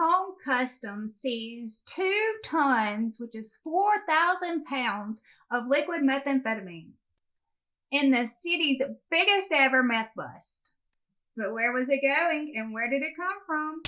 Kong Customs seized 2 tons, which is 4,000 pounds, of liquid methamphetamine in the city's biggest ever meth bust. But where was it going and where did it come from?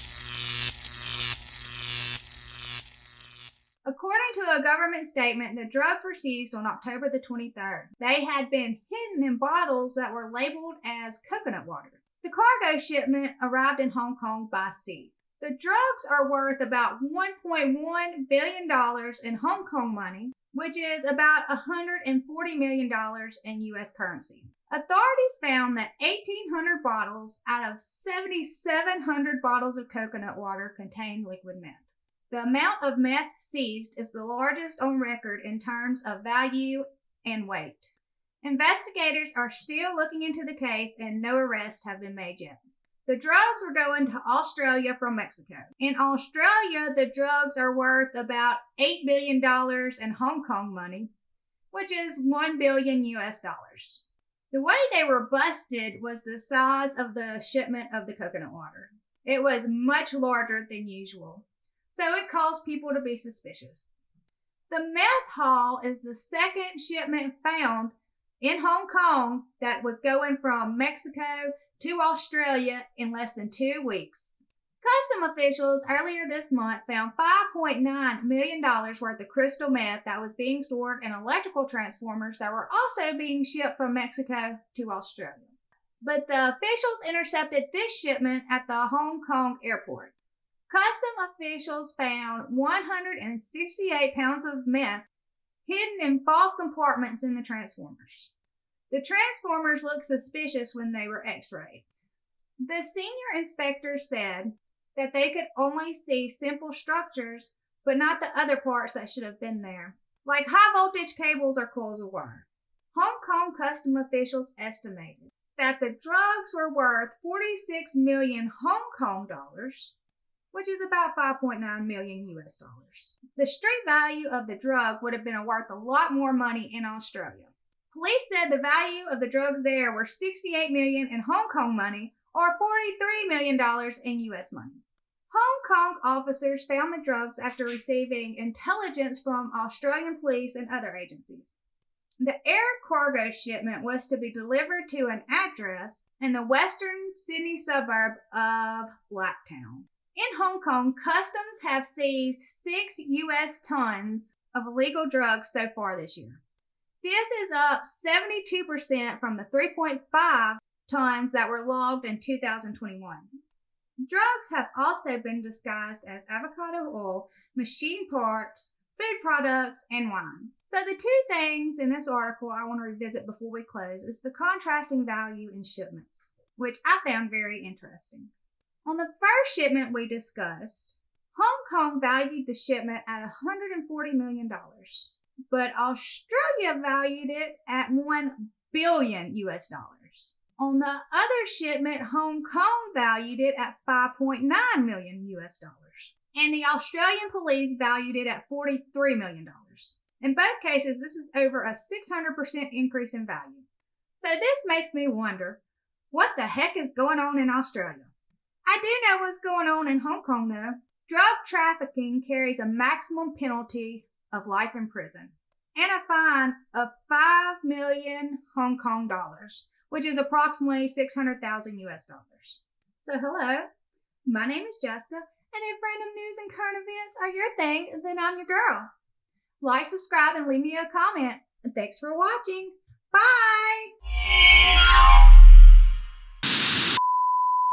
According to a government statement, the drugs were seized on October the 23rd. They had been hidden in bottles that were labeled as coconut water. The cargo shipment arrived in Hong Kong by sea. The drugs are worth about $1.1 billion in Hong Kong money, which is about $140 million in U.S. currency. Authorities found that 1,800 bottles out of 7,700 bottles of coconut water contained liquid meth. The amount of meth seized is the largest on record in terms of value and weight. Investigators are still looking into the case and no arrests have been made yet. The drugs were going to Australia from Mexico. In Australia, the drugs are worth about $8 billion in Hong Kong money, which is $1 billion US dollars. The way they were busted was the size of the shipment of the coconut water. It was much larger than usual, so it caused people to be suspicious. The meth haul is the second shipment found in Hong Kong that was going from Mexico to Australia in less than 2 weeks. Custom officials earlier this month found $5.9 million worth of crystal meth that was being stored in electrical transformers that were also being shipped from Mexico to Australia. But the officials intercepted this shipment at the Hong Kong airport. Custom officials found 168 pounds of meth hidden in false compartments in the transformers. The transformers looked suspicious when they were x-rayed. The senior inspector said that they could only see simple structures, but not the other parts that should have been there, like high voltage cables or coils of wire. Hong Kong custom officials estimated that the drugs were worth 46 million Hong Kong dollars, which is about 5.9 million US dollars. The street value of the drug would have been worth a lot more money in Australia. Police said the value of the drugs there were 68 million in Hong Kong money or $43 million in US money. Hong Kong officers found the drugs after receiving intelligence from Australian police and other agencies. The air cargo shipment was to be delivered to an address in the western Sydney suburb of Blacktown. In Hong Kong, customs have seized 6 U.S. tons of illegal drugs so far this year. This is up 72% from the 3.5 tons that were logged in 2021. Drugs have also been disguised as avocado oil, machine parts, food products, and wine. So the 2 things in this article I want to revisit before we close is the contrasting value in shipments, which I found very interesting. On the first shipment we discussed, Hong Kong valued the shipment at $140 million, but Australia valued it at $1 billion US dollars. On the other shipment, Hong Kong valued it at $5.9 million US dollars, and the Australian police valued it at $43 million. In both cases, this is over a 600% increase in value. So this makes me wonder, what the heck is going on in Australia? I do know what's going on in Hong Kong though. Drug trafficking carries a maximum penalty of life in prison and a fine of 5 million Hong Kong dollars, which is approximately 600,000 US dollars. So hello, my name is Jessica, and if random news and current events are your thing, then I'm your girl. Like, subscribe, and leave me a comment. And thanks for watching. Bye!